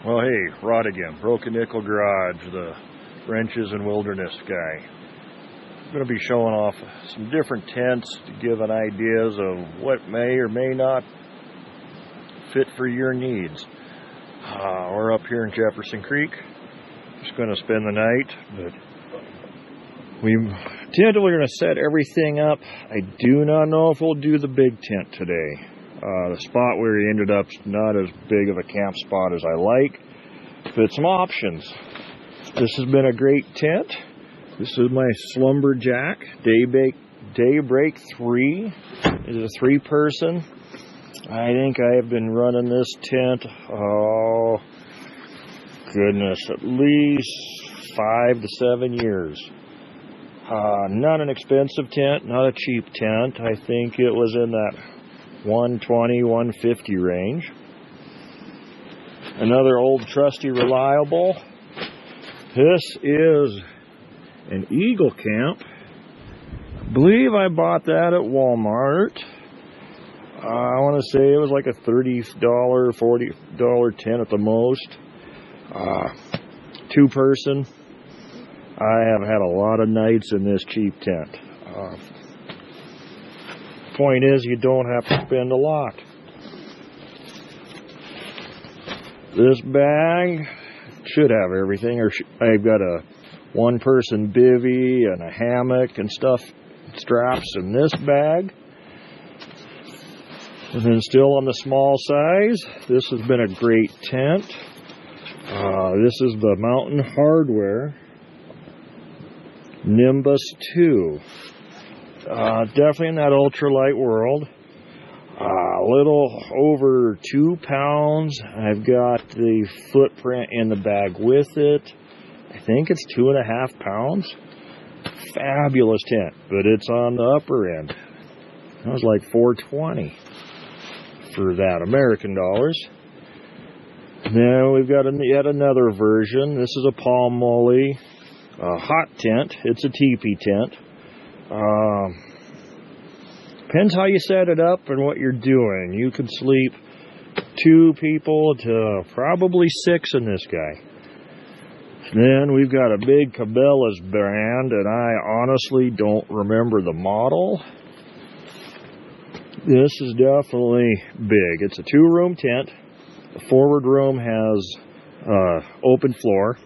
Well, hey, Rod again. Broken Nickel Garage, the wrenches and wilderness guy. I'm going to be showing off some different tents to give an ideas of what may or may not fit for your needs. We're up here in Jefferson Creek. Just going to spend the night, but we tentatively are going to set everything up. I do not know if we'll do the big tent today. The spot where we ended up not as big of a camp spot as I like, but some options. This has been a great tent. This is my Slumberjack Daybreak 3. It is a 3-person. I think I have been running this tent, oh goodness, at least 5 to 7 years. Not an expensive tent, not a cheap tent. I think it was in that $120, $150 range. Another old trusty reliable. This is an Eagle Camp. I believe I bought that at Walmart. I want to say it was like a $30, $40 tent at the most. 2-person. I have had a lot of nights in this cheap tent. Point is, you don't have to spend a lot. This bag should have everything. I've got a 1-person bivvy and a hammock and stuff, straps in this bag. And then still on the small size, this has been a great tent. This is the Mountain Hardwear Nimbus 2. Definitely in that ultralight world. A little over 2 pounds. I've got the footprint in the bag with it. I think it's 2.5 pounds. Fabulous tent, but it's on the upper end. That was like $420 for that, American dollars. Now we've got yet another version. This is a Pomoly hot tent. It's a teepee tent. Depends how you set it up and what you're doing. You can sleep 2 people to probably 6 in this guy. Then we've got a big Cabela's brand, and I honestly don't remember the model. This is definitely big. It's a 2-room tent. The forward room has open floor.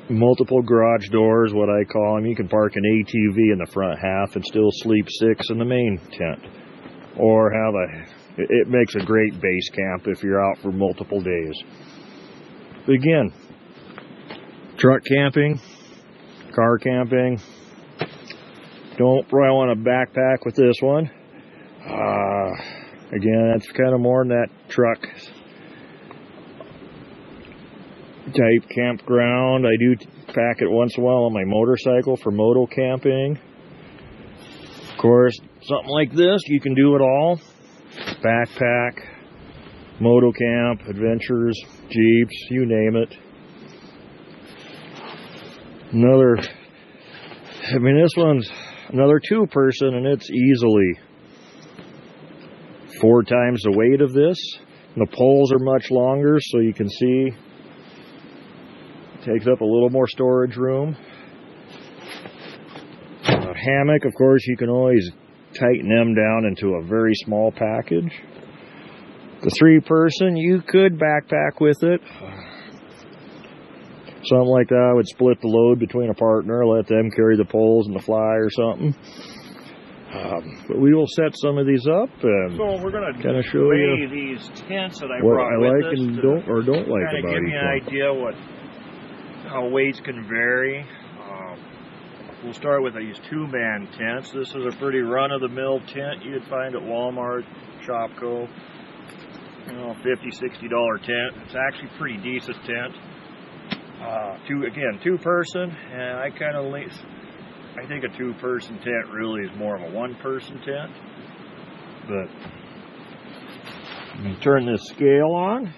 Multiple garage doors, what I call them. You can park an ATV in the front half and still sleep 6 in the main tent. Or it makes a great base camp if you're out for multiple days. But again, truck camping, car camping. Don't probably want to backpack with this one. Again, that's kind of more in that truck type campground. I do pack it once in a while on my motorcycle for moto camping. Of course, something like this, you can do it all. Backpack, moto camp, adventures, jeeps, you name it. This one's another 2-person, and it's easily 4 times the weight of this. And the poles are much longer, so you can see takes up a little more storage room. Hammock, of course, you can always tighten them down into a very small package. The 3-person, you could backpack with it. Something like that, I would split the load between a partner, let them carry the poles and the fly or something. But we will set some of these up and so we're going to kind of show you these tents that I what brought I with like us and don't like kind of about give each you an one. idea how weights can vary. We'll start with these 2-man tents. This is a pretty run-of-the-mill tent you'd find at Walmart, Shopko. $50, $60 tent. It's actually a pretty decent tent. 2-person, and I think a 2-person tent really is more of a 1-person tent. But let me turn this scale on.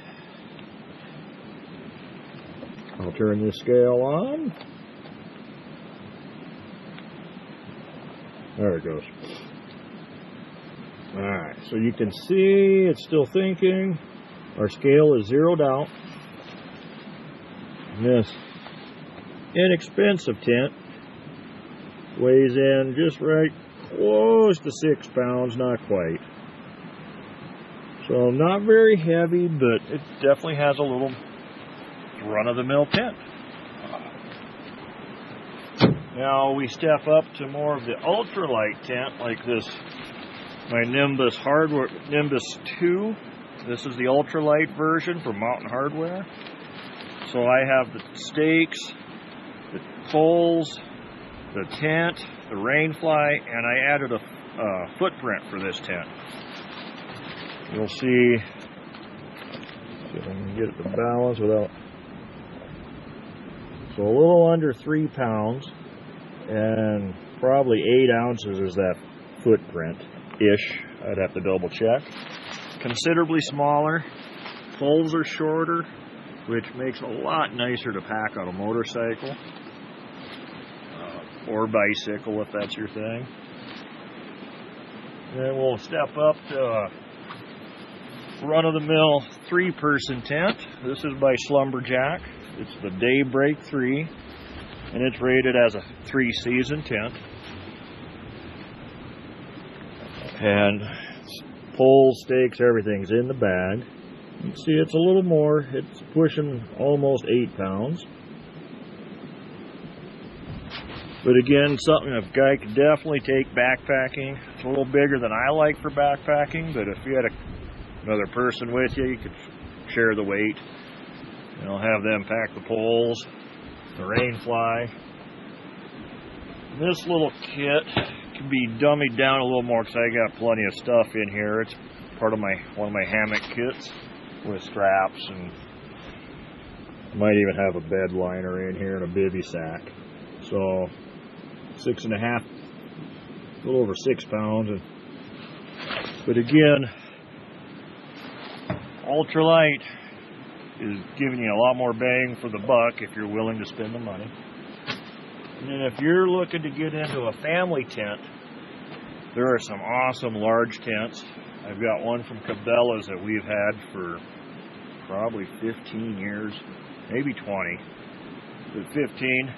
I'll turn this scale on. There it goes. Alright, so you can see it's still thinking. Our scale is zeroed out. This inexpensive tent weighs in just right close to 6 pounds, not quite. So not very heavy, but it definitely has a little run-of-the-mill tent. Now we step up to more of the ultralight tent, like this, my Nimbus Hardwear Nimbus 2. This is the ultralight version from Mountain Hardwear. So I have the stakes, the poles, the tent, the rainfly, and I added a footprint for this tent. You'll see if I can get it to balance without. So a little under 3 pounds, and probably 8 ounces is that footprint-ish. I'd have to double check. Considerably smaller. Poles are shorter, which makes it a lot nicer to pack on a motorcycle or bicycle if that's your thing. Then we'll step up to a run-of-the-mill 3-person tent. This is by Slumberjack. It's the Daybreak 3, and it's rated as a 3-season tent. And poles, stakes, everything's in the bag. You can see it's a little more. It's pushing almost 8 pounds. But again, something a guy could definitely take backpacking. It's a little bigger than I like for backpacking, but if you had another person with you, you could share the weight. You know, have them pack the poles, the rainfly. This little kit can be dummied down a little more because I got plenty of stuff in here. It's part of one of my hammock kits with straps, and might even have a bed liner in here and a bivy sack. So 6.5, a little over 6 pounds. But again, ultralight is giving you a lot more bang for the buck if you're willing to spend the money. And then if you're looking to get into a family tent, there are some awesome large tents. I've got one from Cabela's that we've had for probably 15 years, maybe 20, but 15.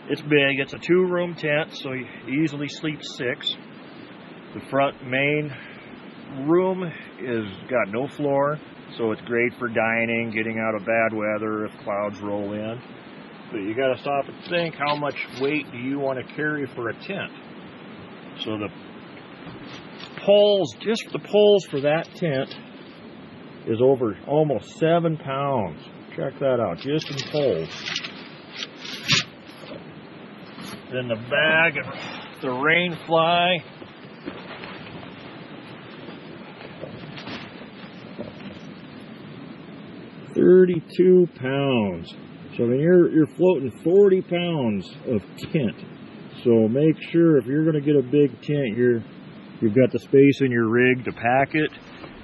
It's big. It's a 2-room tent, so you easily sleep 6. The front main room is got no floor, so it's great for dining, getting out of bad weather if clouds roll in. But you got to stop and think, how much weight do you want to carry for a tent? So the poles, just the poles for that tent is over almost 7 pounds. Check that out, just in poles. Then the bag and the rainfly. $32 pounds. So I mean, you're floating 40 pounds of tent. So make sure if you're going to get a big tent, you've got the space in your rig to pack it.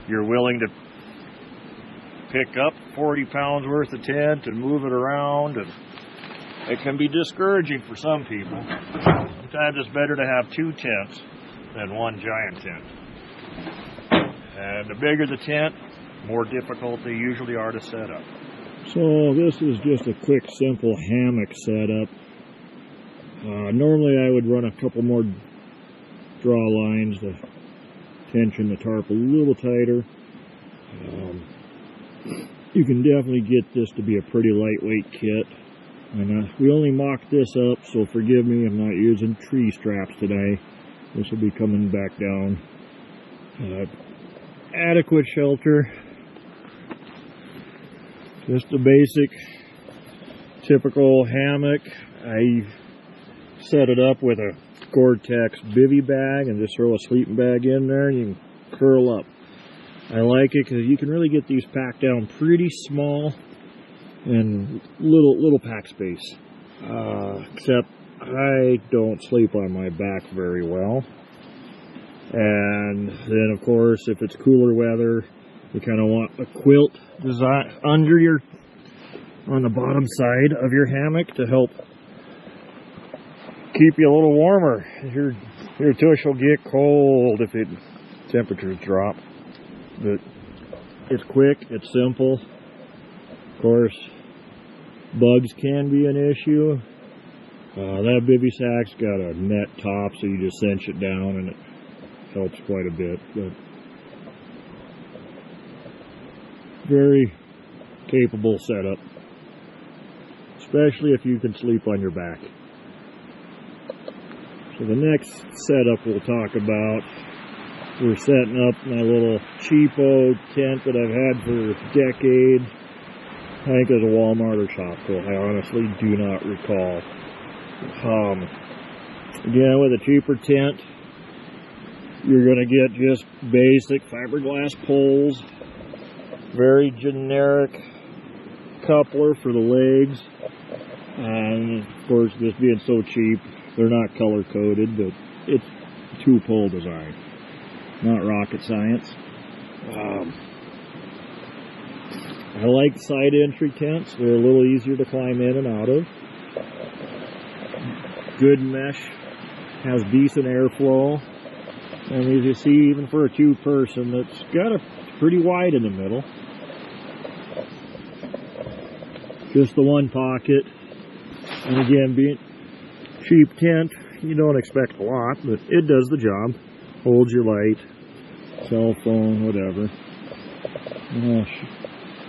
You're willing to pick up 40 pounds worth of tent and move it around, and it can be discouraging for some people. Sometimes it's better to have 2 tents than 1 giant tent. And the bigger the tent, more difficult they usually are to set up. So this is just a quick, simple hammock setup. Normally I would run a couple more draw lines to tension the tarp a little tighter. You can definitely get this to be a pretty lightweight kit. And we only mocked this up, so forgive me, I'm not using tree straps today. This will be coming back down. Adequate shelter. Just a basic, typical hammock. I set it up with a Gore-Tex bivy bag and just throw a sleeping bag in there and you can curl up. I like it because you can really get these packed down pretty small and little pack space. Except I don't sleep on my back very well. And then of course, if it's cooler weather, you kind of want a quilt design on the bottom side of your hammock to help keep you a little warmer. Your tush will get cold if temperatures drop. But it's quick, it's simple. Of course, Bugs can be an issue. That bivy sack's got a net top, so you just cinch it down and it helps quite a bit. But very capable setup, especially if you can sleep on your back. So the next setup we'll talk about, we're setting up my little cheapo tent that I've had for decades. I think it was a Walmart or Shopko. I honestly do not recall. Again, with a cheaper tent, you're going to get just basic fiberglass poles, very generic coupler for the legs, and of course, this being so cheap, they're not color coded, but it's two-pole design, not rocket science. I like side entry tents. They're a little easier to climb in and out of. Good mesh, has decent airflow, and as you see, even for a two-person, it's got a pretty wide in the middle. Just the one pocket, and again, being cheap tent, you don't expect a lot, but it does the job. Holds your light, cell phone, whatever.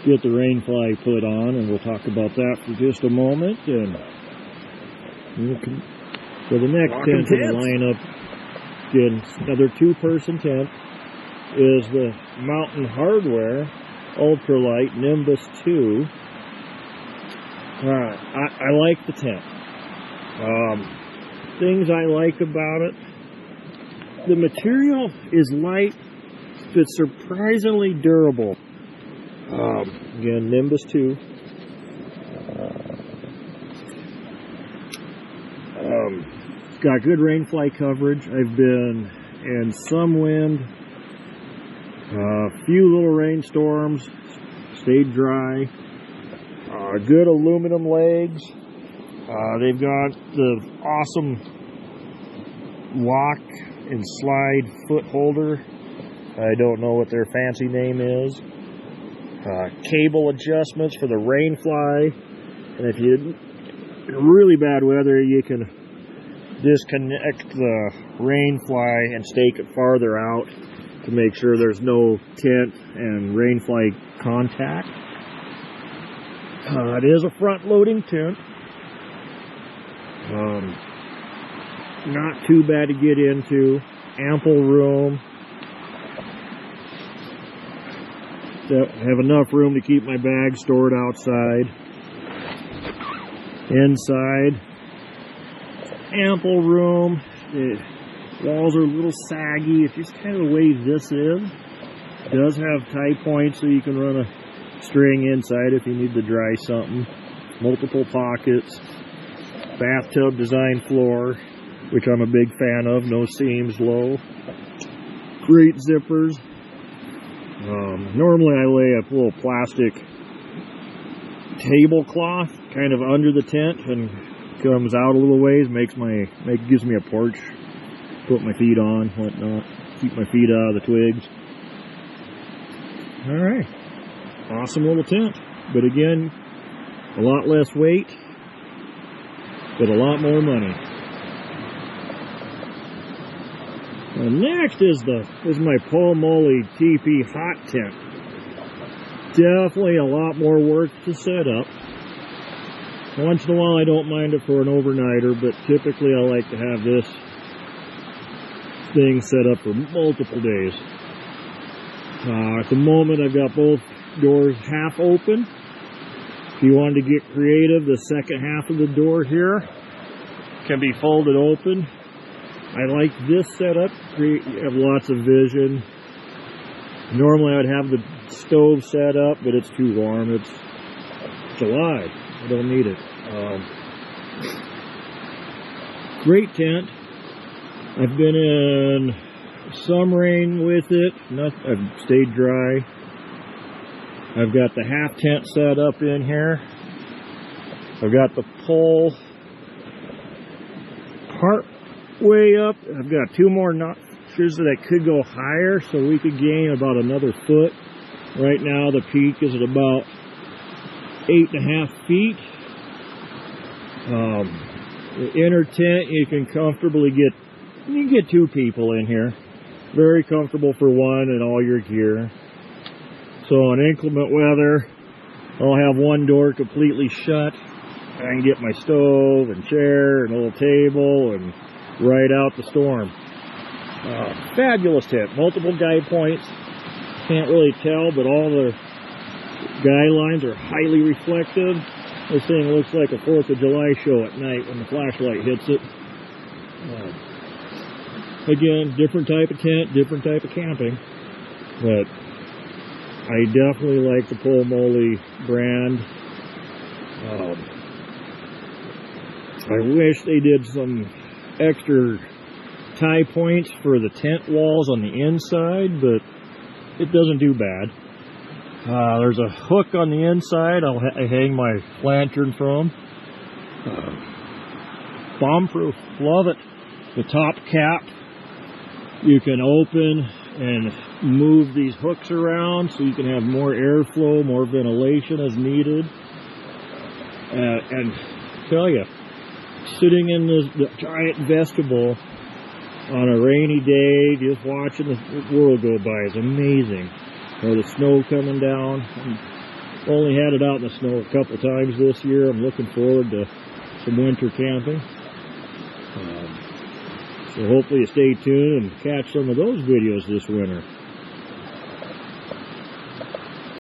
Get the rain fly put on, and we'll talk about that for just a moment. And so the next tent in the lineup, again, another two-person tent, is the Mountain Hardwear Ultralight Nimbus 2. I like the tent. Things I like about it, the material is light, but surprisingly durable. Again, Nimbus 2. It's got good rainfly coverage. I've been in some wind, a few little rainstorms, stayed dry. Good aluminum legs. They've got the awesome lock and slide foot holder. I don't know what their fancy name is. Cable adjustments for the rain fly, and if you're in really bad weather, you can disconnect the rain fly and stake it farther out to make sure there's no tent and rain fly contact. It is a front-loading tent. Not too bad to get into. Ample room. Have enough room to keep my bags stored outside. Inside, ample room. The walls are a little saggy. It's just kind of the way this is. It does have tie points so you can run a string inside if you need to dry something. Multiple pockets. Bathtub design floor, which I'm a big fan of. No seams, low. Great zippers. Normally I lay a little plastic tablecloth kind of under the tent and comes out a little ways, gives me a porch, put my feet on, whatnot, keep my feet out of the twigs. Alright, awesome little tent, but again, a lot less weight, but a lot more money. Next is my Pomoly Teepee hot tent. Definitely a lot more work to set up. Once in a while I don't mind it for an overnighter, but typically I like to have this thing set up for multiple days. At the moment I've got both doors half open. If you wanted to get creative, the second half of the door here can be folded open. I like this setup. You have lots of vision. Normally I would have the stove set up, but it's too warm. It's July. I don't need it. Great tent. I've been in some rain with it. I've stayed dry. I've got the half tent set up in here. I've got the pole part way up. I've got two more notches that I could go higher, so we could gain about another foot. Right now the peak is at about 8.5 feet. The inner tent, you can comfortably get 2 people in here. Very comfortable for one and all your gear. So in inclement weather, I'll have one door completely shut. I can get my stove and chair and a little table and ride out the storm. Fabulous tent. Multiple guy points. Can't really tell, but all the guy lines are highly reflective. This thing looks like a 4th of July show at night when the flashlight hits it. Again, different type of tent, different type of camping. But I definitely like the Pomoly brand. I wish they did some extra tie points for the tent walls on the inside, but it doesn't do bad. There's a hook on the inside I hang my lantern from. Bomb-proof, love it. The top cap, you can open and move these hooks around so you can have more airflow, more ventilation as needed. And tell you, sitting in the giant vestibule on a rainy day, just watching the world go by is amazing. The snow coming down. I've only had it out in the snow a couple times this year. I'm looking forward to some winter camping. So hopefully you stay tuned and catch some of those videos this winter.